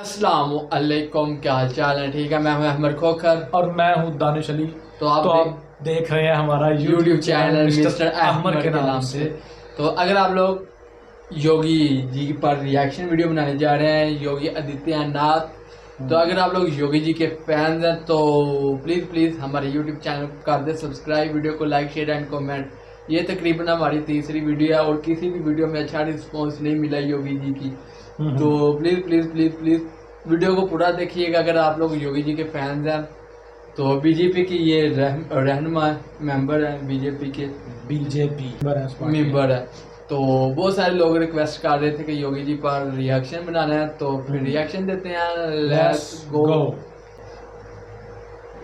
अस्सलाम वालेकुम, क्या हाल चाल है? ठीक है, मैं हूं अहमद खोखर और मैं हूं दानिश अली। तो आप देख रहे हैं हमारा यूट्यूब चैनल मिस्टर अहमद के नाम से। तो अगर आप लोग योगी जी पर रिएक्शन वीडियो बनाने जा रहे हैं, योगी आदित्यनाथ, तो अगर आप लोग योगी जी के फैंस हैं तो प्लीज़ हमारे यूट्यूब चैनल को कर दें सब्सक्राइब, वीडियो को लाइक शेयर एंड कमेंट। ये तकरीबन हमारी तीसरी वीडियो है और किसी भी वीडियो में अच्छा रिस्पॉन्स नहीं मिला योगी जी की। तो प्लीज़ वीडियो को पूरा देखिएगा अगर आप लोग योगी जी के फैंस हैं। तो बीजेपी की ये रहनुमा मेंबर है, बीजेपी के मेंबर है। तो बहुत सारे लोग रिक्वेस्ट कर रहे थे कि योगी जी पर रिएक्शन बनाना है, तो फिर रिएक्शन देते हैं। Let's go.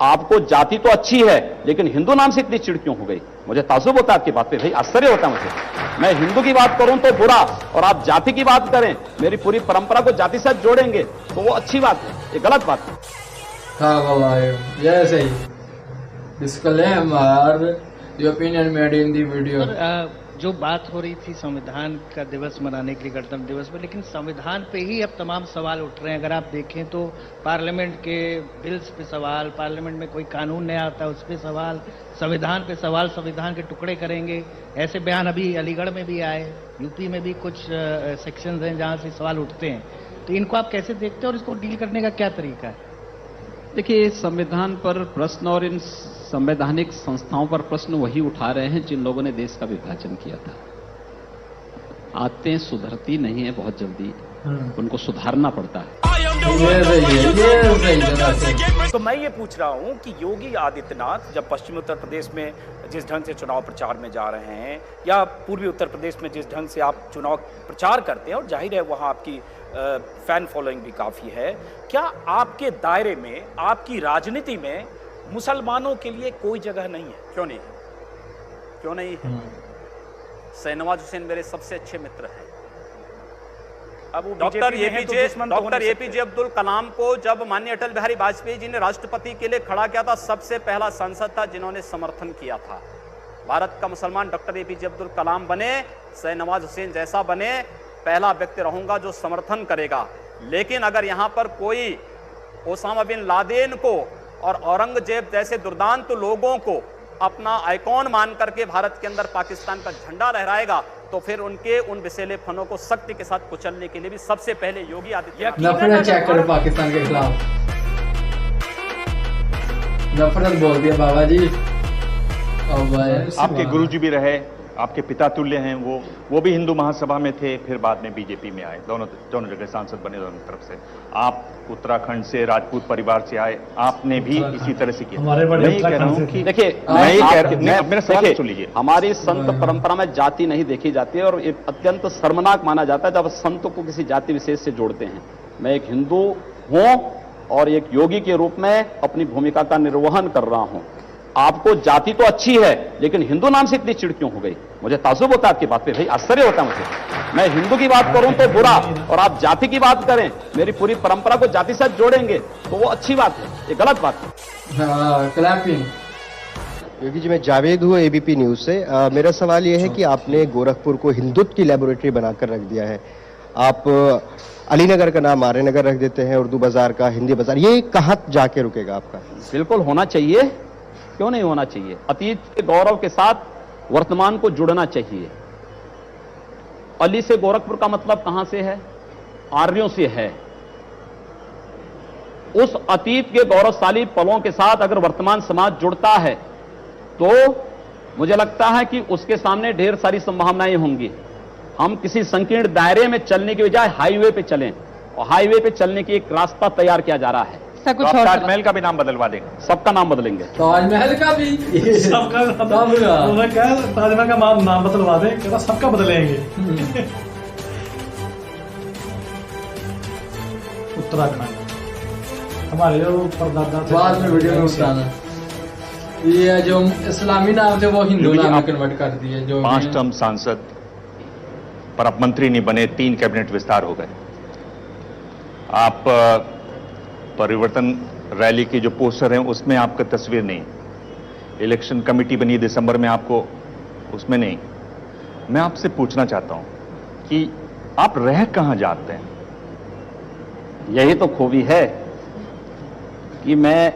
आपको जाति तो अच्छी है लेकिन हिंदू नाम से इतनी चिड़ क्यों हो गई? मुझे ताज्जुब होता है आपकी बात पे, भाई आश्चर्य होता है मुझे। मैं हिंदू की बात करूं तो बुरा, और आप जाति की बात करें, मेरी पूरी परंपरा को जाति से जोड़ेंगे तो वो अच्छी बात है, ये गलत बात है। जैसे ही disclaimer, the opinion made in the video. जो बात हो रही थी संविधान का दिवस मनाने के लिए, गणतंत्र दिवस में, लेकिन संविधान पे ही अब तमाम सवाल उठ रहे हैं। अगर आप देखें तो पार्लियामेंट के बिल्स पे सवाल, पार्लियामेंट में कोई कानून नया आता है उस पे सवाल, संविधान पे सवाल, संविधान के टुकड़े करेंगे, ऐसे बयान अभी अलीगढ़ में भी आए, यूपी में भी कुछ सेक्शंस हैं जहां से सवाल उठते हैं। तो इनको आप कैसे देखते हैं और इसको डील करने का क्या तरीका है? देखिए, संविधान पर प्रश्न और इन संवैधानिक संस्थाओं पर प्रश्न वही उठा रहे हैं जिन लोगों ने देश का विभाजन किया था। आदतें सुधरती नहीं है बहुत जल्दी, उनको सुधारना पड़ता है। तो मैं ये पूछ रहा हूं कि योगी आदित्यनाथ जब पश्चिमी उत्तर प्रदेश में जिस ढंग से चुनाव प्रचार में जा रहे हैं, या पूर्वी उत्तर प्रदेश में जिस ढंग से आप चुनाव प्रचार करते हैं, और जाहिर है वहां आपकी फैन फॉलोइंग भी काफी है, क्या आपके दायरे में, आपकी राजनीति में मुसलमानों के लिए कोई जगह नहीं है? क्यों नहीं है? क्यों नहीं है? शाहनवाज हुसैन मेरे सबसे अच्छे मित्र हैं। अब डॉक्टर एपीजे अब्दुल कलाम को जब माननीय अटल बिहारी वाजपेयी जी ने राष्ट्रपति के लिए खड़ा किया था, सबसे पहला सांसद था जिन्होंने समर्थन किया था। भारत का मुसलमान डॉक्टर एपीजे अब्दुल कलाम बने, शाहनवाज हुसैन जैसा बने, पहला व्यक्ति रहूंगा जो समर्थन करेगा। लेकिन अगर यहां पर कोई ओसामा बिन लादेन को और औरंगजेब जैसे दुर्दांत लोगों को अपना आइकॉन मान करके भारत के अंदर पाकिस्तान का झंडा लहराएगा, तो फिर उनके उन विषैले फनों को सख्ती के साथ कुचलने के लिए भी सबसे पहले योगी आदित्यनाथ नफरत चेक करो पाकिस्तान के खिलाफ। नफरत बोल दिया बाबा जी। आपके गुरुजी भी रहे, आपके पिता तुल्य हैं, वो भी हिंदू महासभा में थे, फिर बाद में बीजेपी में आए, दोनों जगह सांसद बने दोनों तरफ से। आप उत्तराखंड से राजपूत परिवार से आए, आपने भी इसी तरह से किया। मैं कह रहा हूं कि देखिए, मेरा सवाल सुन लीजिए, हमारी संत परंपरा में जाति नहीं देखी जाती है, और ये अत्यंत शर्मनाक माना जाता है जब संत को किसी जाति विशेष से जोड़ते हैं। मैं एक हिंदू हूं और एक योगी के रूप में अपनी भूमिका का निर्वहन कर रहा हूं। आपको जाति तो अच्छी है लेकिन हिंदू नाम से इतनी चिड़ क्यों हो गई? मुझे ताज्जुब होता है आपकी बात पे, भाई आश्चर्य होता है मुझे। मैं हिंदू की बात करूं तो बुरा, और आप जाति की बात करें, मेरी पूरी परंपरा को जाति से जोड़ेंगे तो वो अच्छी बात है, ये गलत बात है। क्लैपिंग। योगी जी, मैं जावेद हूँ एबीपी न्यूज से। मेरा सवाल ये है कि आपने गोरखपुर को हिंदुत्व की लेबोरेटरी बनाकर रख दिया है। आप अलीनगर का नाम आर्यनगर रख देते हैं, उर्दू बाजार का हिंदी बाजार, ये कहाँ जाके रुकेगा आपका? बिल्कुल होना चाहिए, क्यों नहीं होना चाहिए? अतीत के गौरव के साथ वर्तमान को जुड़ना चाहिए। अली से गोरखपुर का मतलब कहां से है? आर्यों से है। उस अतीत के गौरवशाली पलों के साथ अगर वर्तमान समाज जुड़ता है तो मुझे लगता है कि उसके सामने ढेर सारी संभावनाएं होंगी। हम किसी संकीर्ण दायरे में चलने की बजाय हाईवे पे चलें, और हाईवे पे चलने की एक रास्ता तैयार किया जा रहा है। तो आप ताजमहल का भी नाम बदलवा देंगे? सबका नाम बदलेंगे। ताजमहल का भी ताजमहल का नाम बदलवा दे, कहता सबका बदलेंगे। उत्तराखंड हमारे जो परदादा बाद में वीडियो में बताना, ये जो इस्लामी नाम थे वो हिंदू नाम में कन्वर्ट कर दिए। जो 5 टर्म सांसद, पर अब मंत्री नहीं बने, 3 कैबिनेट विस्तार हो गए। आप परिवर्तन रैली की जो पोस्टर हैं उसमें आपका तस्वीर नहीं, इलेक्शन कमेटी बनी दिसंबर में, आपको उसमें नहीं। मैं आपसे पूछना चाहता हूं कि आप रह कहां जाते हैं? यही तो खूबी है कि मैं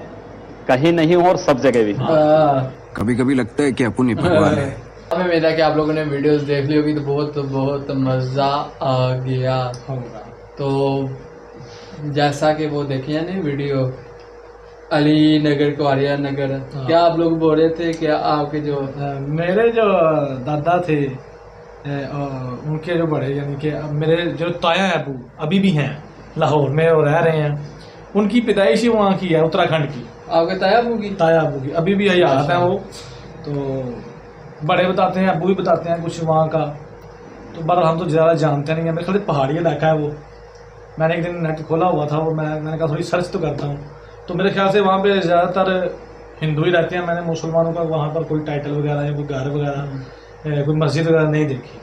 कहीं नहीं हूं और सब जगह भी हूं। कभी कभी लगता है कि अपन ही भगवान है। हमें उम्मीद है कि आप लोगों ने वीडियोस देख ली होगी, तो बहुत मज़ा आ गया होगा। तो जैसा कि वो देखे हैं ना वीडियो अली नगर को आर्या नगर, क्या आप लोग बोल रहे थे कि आपके जो मेरे जो दादा थे उनके जो बड़े यानी कि मेरे जो ताया अबू अभी भी हैं लाहौर में और रह रहे हैं, उनकी पैदाइश ही वहाँ की है, उत्तराखंड की। आपके ताया अबू की? ताया अबू की अभी भी हयात हैं वो। तो बड़े बताते हैं, अबू भी बताते हैं कुछ वहाँ का, तो बहरहाल हम तो ज़्यादा जानते नहीं हैं। मेरे ख्याल पहाड़ी इलाका है वो। मैंने एक दिन नेट खोला हुआ था वो, मैंने कहा थोड़ी सर्च तो करता हूँ, तो मेरे ख्याल से वहाँ पे ज़्यादातर हिंदू ही रहते हैं। मैंने मुसलमानों का वहाँ पर कोई टाइटल वगैरह या कोई घर वगैरह कोई मस्जिद वगैरह नहीं देखी।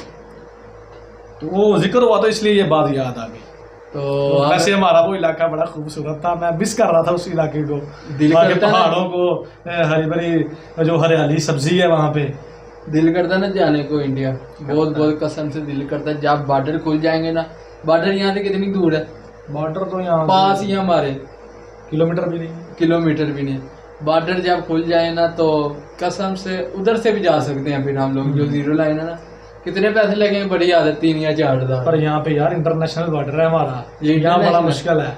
तो वो जिक्र हुआ तो इसलिए ये बात याद आ गई। तो वैसे हमारा वो इलाका बड़ा खूबसूरत था, मैं मिस कर रहा था उस इलाके को, दिल वहाँ के करता है ना? पहाड़ों को, हरी भरी जो हरियाली सब्जी है वहाँ पे। दिल करता है ना जाने को इंडिया, बहुत कसम से दिल करता है। जब बॉर्डर खुल जाएंगे ना, बॉर्डर यहाँ से कितनी दूर है? बॉर्डर तो यहाँ पास ही हमारे, किलोमीटर भी नहीं। किलोमीटर भी नहीं। बॉर्डर जब खुल जाए ना तो कसम से उधर से भी जा सकते हैं फिर हम लोग। जो जीरो लाइन है ना, कितने पैसे लगेंगे? बड़ी आदत 3 या 4 हज़ार। पर यहाँ पे यार इंटरनेशनल बॉर्डर है हमारा, ये यहाँ बड़ा international मुश्किल है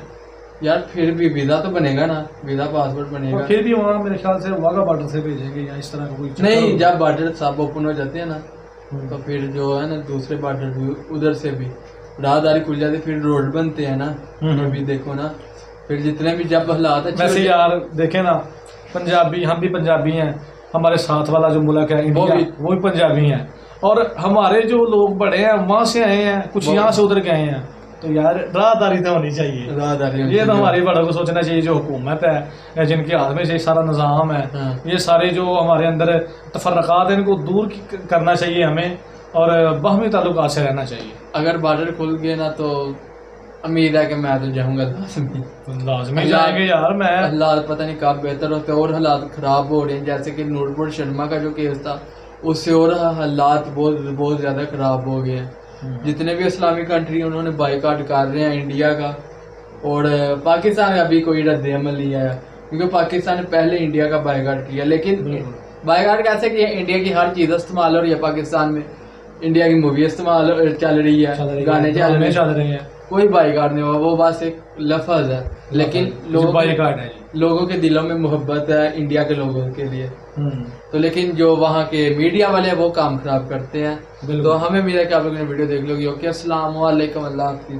यार। फिर भी वीजा तो बनेगा ना, वीजा पासपोर्ट बनेगा। और फिर भी वहाँ मेरे ख्याल से वाघा बॉर्डर से भेजेंगे या इस तरह का कोई चक्कर नहीं, होगा। जब बॉर्डर सब ओपन हो जाते हैं ना, तो फिर जो है ना दूसरे बॉर्डर भी उधर से भी राहदारी खुल जाती है, फिर रोड बनते हैं ना। अभी देखो ना, फिर जितने भी जब हालात अच्छे वैसे होते- यार देखे ना, पंजाबी, हम भी पंजाबी हैं, हमारे साथ वाला जो मुल्क है इंडिया, वो भी पंजाबी हैं, और हमारे जो लोग बड़े हैं वहाँ से आए हैं, कुछ यहाँ से उधर के आए हैं। तो यार राहदारी तो होनी चाहिए, राहदारी ये तो हमारे बड़ों को सोचना चाहिए। जो हुकूमत है, जिनके हाथ में से सारा निज़ाम है, हाँ। ये सारे जो हमारे अंदर तफर्रक़ात हैं, इनको दूर करना चाहिए हमें, और बाहमी ताल्लुकात से रहना चाहिए। अगर बॉर्डर खुल गए ना तो उम्मीद है कि मैं तो जाऊंगा लाजमी। लाजमी जाएंगे यार। मैं हालात पता नहीं कब बेहतर होते हैं, और हालात खराब हो रहे हैं। जैसे कि नूरपुर शर्मा का जो केस था, उससे और हालात बहुत ज़्यादा खराब हो गए हैं। जितने भी इस्लामिक कंट्री उन्होंने बाइकाट कर रहे हैं इंडिया का, और पाकिस्तान का भी कोई रद्द अमल नहीं आया, क्योंकि पाकिस्तान ने पहले इंडिया का बाइकाट किया। लेकिन बाइकाट कैसे किया? इंडिया की हर चीज़ इस्तेमाल हो रही है पाकिस्तान में, इंडिया की मूवी इस्तेमाल चल रही है, गाने चल रहे हैं, कोई बाइकाट नहीं हुआ। वो बस एक लफ्ज़ है, लेकिन लोगों के दिलों में मोहब्बत है इंडिया के लोगों के लिए। तो लेकिन जो वहाँ के मीडिया वाले हैं वो काम खराब करते हैं। तो हमें उम्मीद है कि आप लोगों ने वीडियो देख लोगे। ओके, अस्सलाम वालेकुम, अल्लाह हाफ़िज़।